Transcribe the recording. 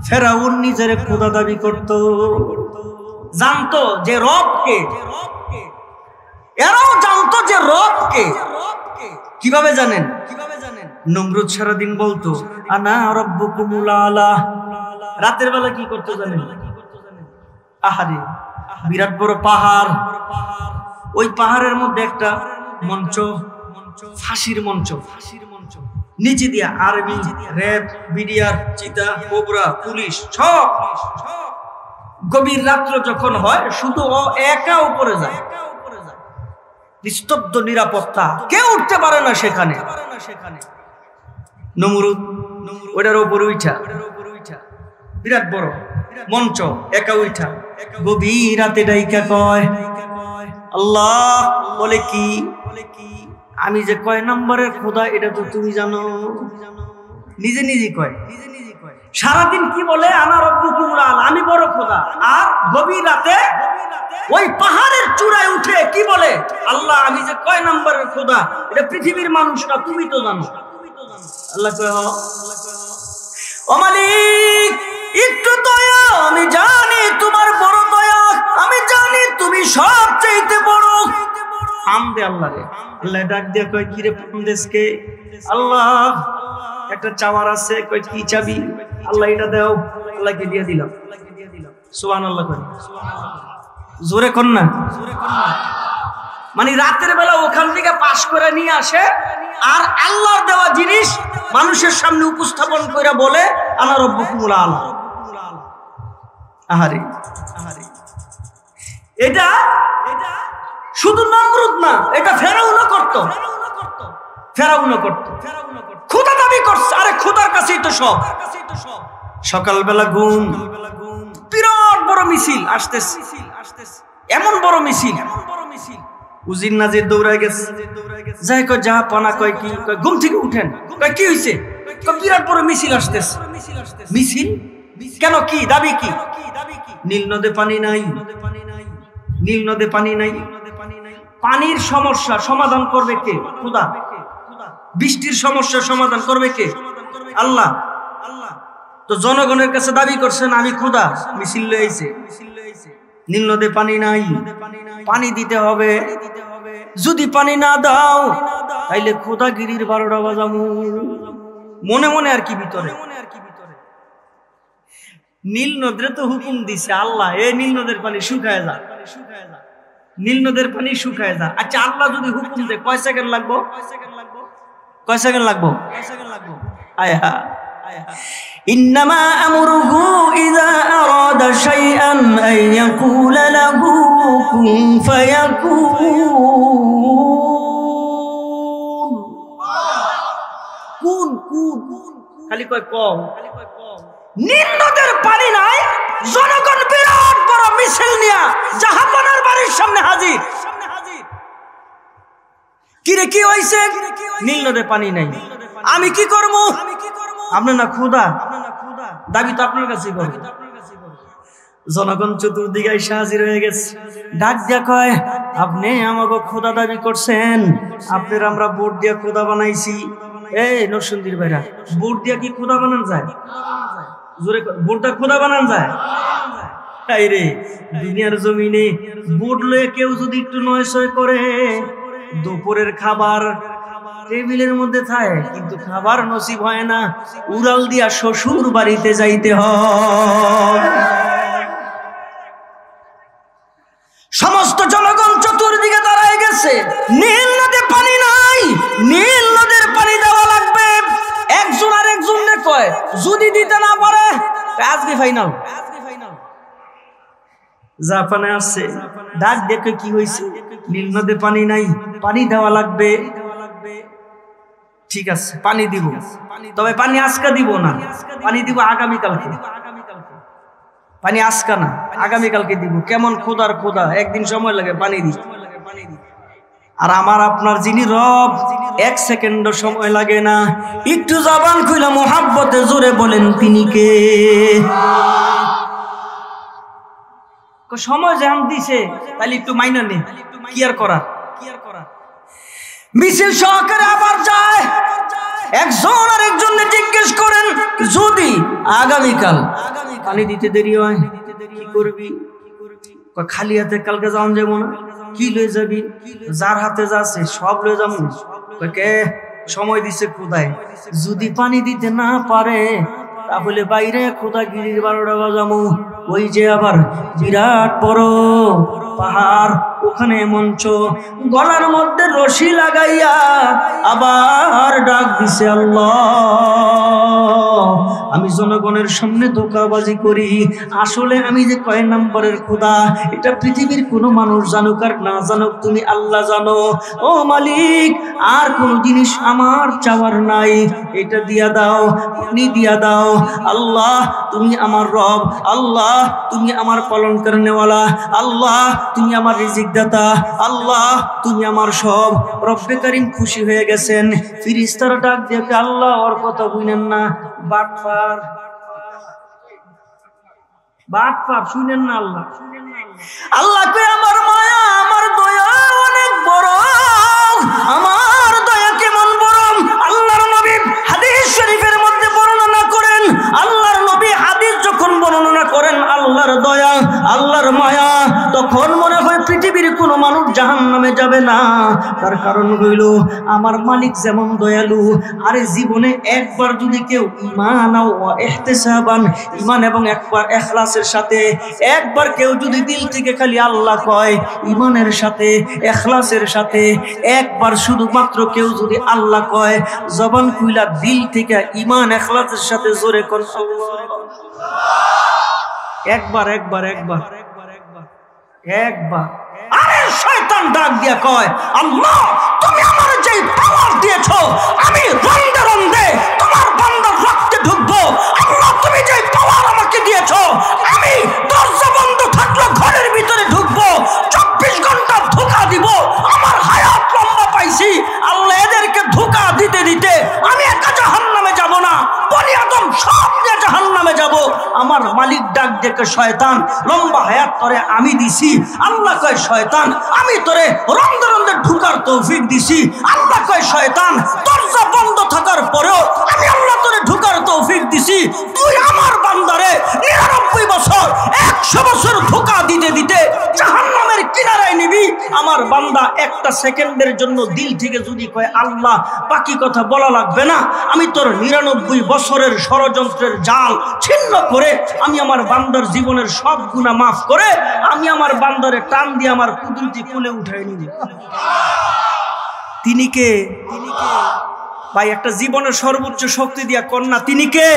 ফেরাউন নিজের খোদা দাবি করত, জানতো যে রবকে, এরাও জানতো যে রবকে। কিভাবে জানেন? নমরুদ সারাদিন বলতো আনা রব্বুকুমুল আলা। রাতের বেলা কি করতো জানেন? আহারে, বিরাট বড় পাহাড়, ওই পাহাড়ের মধ্যে একটা মঞ্চ, ফাঁসির মঞ্চ, নিচে দিয়া আর্মি, র্যাব, বিডিআর, চিতা, কোবরা, পুলিশ সব। গভীর রাত্র যখন হয় শুধু ও একা উপরে যায়, নিস্তব্ধ নিরাপত্তা, কেউ উঠতে পারে না সেখানে। নমরুদ ওটার উপরে উঠা, বিরাট বড় মঞ্চ, একা উঠা গভীর রাতে ডাইকা কয় আল্লাহ। বলে কি? আমি যে কয় নম্বরের খোদা এটা তো তুমি জানো। নিজে নিজে কয়, সারাদিন কি বলে আনা রব্বুকুমুল আলা, আমি বড় খোদা। আর গভীর রাতে ওই পাহাড়ের চূড়ায় উঠে কি বলে আল্লাহ আমি যে কয় নম্বরের খোদা এটা পৃথিবীর মানুষরা তুমি তো জানো। আল্লাহ কয় ও মালিক একটু দয়া, আমি জানি তোমার বড় দয়া, আমি জানি তুমি সবচেয়ে বড়। আমদে আল্লাহ রে। আল্লাহ ডাক দিয়ে কয় কি রে পরদেশকে? আল্লাহ একটা চাওয়ার আছে। কয় কি চাবি? আল্লাহ এটা দাও। আল্লাহকে দিয়ে দিলাম। সুবহানাল্লাহ কয়, জোরে কোন না। মানে রাতের বেলা ওখান থেকে পাশ করে নিয়ে আসে আর আল্লাহর দেওয়া জিনিস মানুষের সামনে উপস্থাপন করে বলে আনা রব্বুকুমুল আলা। আহারে, এটা শুধু নমরুদ না, এটা ফেরাউনও করত। খোদা দাবি করছে, আরে খোদার কাছেই তো সব। সকালবেলা ঘুম, বিরাট বড় মিছিল আসতেছে, এমন বড় মিছিল, উজির নাজির দৌড়ায় গেছে। যাই কয় যা পানা, কয় কি? কয় ঘুম থেকে উঠেন। কয় কি হয়েছে? বিরাট বড় মিছিল আসতেছে। মিছিল কেন? কি দাবি? কি? নীল নদে পানি নাই, নীল নদে পানি নাই। পানির সমস্যা সমাধান করবে কে? খোদা। বৃষ্টির সমস্যা সমাধান করবে কে? আল্লাহ। তো জনগণের কাছে দাবি করছেন আমি খোদা, মিছিল লইছে। নীল নদে পানি নাই, পানি দিতে হবে। যদি পানি না দাও তাইলে খোদাগিরির 12টা বাজামু। মনে মনে আর কি ভিতরে, নীল নদরে তো হুকুম দিছে আল্লাহ, এই নীল নদের পানি শুকায় যা, নীল নদের পানি শুকায় যা। আচ্ছা আল্লাহ যদি হুকুম দেয় কয় সেকেন্ড লাগবো? কয় সেকেন্ড লাগবো? আয়হা ইন্নামা আমরুহু ইযা আরাদা শাইআন আন ইয়াকুলা লাহু কুন ফায়াকুন। কুন খালি কয় কম। নীল নদের পানি নাই, জনগণ বিরাট বড় মিছিল নিয়ে জাহাপনার বাড়ির সামনে হাজির। কিরে কি হইছে? নীল নদে পানি নাই, আমি কি করব? আপনি না খোদা, দাবি তো আপনার কাছেই করব। জনগণ চতুর্দিকে এসে হাজির হয়ে গেছে। ডাক দিয়া কয় আপনি আমাকে খোদা দাবি করছেন, আপনার আমরা ভোট দিয়া খোদা বানাইছি। এই নরসিংদীর ভাইরা, ভোট দিয়া কি খোদা বানান যায়? জোরে ভোটটা খোদা বানান যায়? তাই রে, দুনিয়ার জমিনে ভোট লয়ে কেউ যদি একটু নয়সয় করে, দুপুরের খাবার টেবিলের মধ্যে থাকে কিন্তু খাবার নসিব হয় না, উড়াল দিয়া শ্বশুর বাড়িতে যাইতে হয়। সমস্ত জনগণ চতুর্দিকে দাঁড়ায় গেছে। নীল নদে পানি নাই, নীল নদের পানি দেওয়া লাগবে। একজন আর একজনকে কয় যদি দিতে না পারে আজকে ফাইনাল। জাপানে আসছে, ডাক দেখে কি হয়েছে? নীল নদে পানি নাই, পানি দেওয়া লাগবে। ঠিক আছে পানি দিব, তবে পানি আজকে দিব না, পানি দিব আগামীকালকে। পানি আজকে না, আগামীকালকে দিব। কেমন খোদার খোদা, একদিন সময় লাগে পানি দিই। আর আমার আপনার যিনি রব, 1 সেকেন্ডও সময় লাগে না। একটু জবান খুলে মোহাব্বতে জোরে বলেন তিনি কে? সময় যেমন দিছে তাহলে একটু মাইনা নেই, কি আর করার। মিছিল সহকারে আবার যায়, একজন আর একজনকে জিজ্ঞেস করেন যদি আগামীকাল পানি দিতে দেরি হয়, কি করবি? খালি হাতে কালকে যাওয়া যাবো না, কি লয়ে যাবি? যার হাতে যাচ্ছে সব লয়ে যাবো। কে সময় দিছে খোদায়, যদি পানি দিতে না পারে তাহলে বাইরে খোদাগিরির 12টা বাজামু। ওই যে আবার বিরাট বড় পাহাড়, ওখানে মঞ্চ, গলার মধ্যে রশি লাগাইয়া আবার ডাক দিছে আল্লাহ, আমি জনগণের সামনে ধোঁকাবাজি করি, আসলে আমি যে কয় নম্বরের খোদা এটা পৃথিবীর কোনো মানুষ জানুক আর না জানুক তুমি আল্লাহ জানো। ও মালিক, আর কোন জিনিস আমার চাওয়ার নাই, এটা দিয়া দাও, পানি দিয়া দাও। আল্লাহ তুমি আমার রব, আল্লাহ তুমি আমার পালন করনেওয়ালা, আল্লাহ তুমি আমার রিজিক দাতা, আল্লাহ তুমি আমার সব। রব্বে কারীম খুশি হয়ে গেছেন। ফেরেশতারা ডাক দিয়ে আল্লাহ ওর কথা বুঝেন না, বাটপার বাটপার, শুনেন না আল্লাহ। আল্লাহকে আমার মায়া আমার দয়া অনেক বড়, আমার দয়া কেমন বড়। আল্লাহর নবী হাদিস শরীফের মধ্যে বর্ণনা করেন, আল্লাহর নবী হাদিস যখন বর্ণনা করেন আল্লাহর দয়া আল্লাহর মায়া, তখন মনে হয় পৃথিবীর কোনো মানুষ জাহান্নামে যাবে না। তার কারণ হইল আমার মালিক যেমন দয়ালু, আরে জীবনে একবার যদি কেউ ঈমান ও ইহতিসাবান, ঈমান এবং একবার ইখলাসের সাথে একবার কেউ যদি দিল থেকে খালি আল্লাহ কয়, ঈমানের সাথে ইখলাসের সাথে একবার শুধুমাত্র কেউ যদি আল্লাহ কয়, জবান খুইলা দিল থেকে ঈমান ইখলাসের সাথে জোরে কোন একবার একবার একবার একবার। আরে শয়তান ডাক দিয়া কয়, আল্লাহ তুমি আমার যে পাওয়ার দিয়েছো আমি রন্দে রন্দে তোমার বান্দার রক্তে ঢুকবো। আল্লাহ তুমি যে পাওয়ার আমাকে দিয়েছো আমি দরজা বন্ধ থাকলে ঘরের ভিতরে ঢুকবো, 24 ঘন্টা ধোঁকা দিব, আমার হায়াত লম্বা পাইছি। আল্লাহ এদেরকে ধোঁকা দিতে দিতে আমি একা জাহান্নামে যাব না, বনি আদম সব নিয়ে জাহান্নামে যাব। আমার মালিক ডাক দেখে, শয়তান লম্বা হায়াত তোরে আমি দিছি। আল্লাহ কয়, শয়তান আমি তোরে রন্দে রন্দে ঢুকার তৌফিক দিছি। আল্লাহ কয়, শয়তান দরজা বন্ধ থাকার পরেও আমি আল্লাহ তোরে ঢুকার তৌফিক দিছি। তুই আমার বান্দারে 99 বছর 100 বছর ধোঁকা দিতে দিতে জাহান্নামের কিনারায় নিবি। আমার বান্দা একটা সেকেন্ডের জন্য দিল থেকে যদি কয় আল্লাহ, বাকি কথা বলা লাগবে না, আমি তোর 99 বছরের ষড়যন্ত্রের জাল ছিন্ন করে আমি আমার বান্দার জীবনের সব গুনাহ মাফ করে আমি আমার বান্দারে টান দিয়ে আমার কুদরতি কোলে উঠাই নিব। তিনি কে? ভাই একটা জীবনের সর্বোচ্চ শক্তি দিয়া কন্যা, তিনি কে?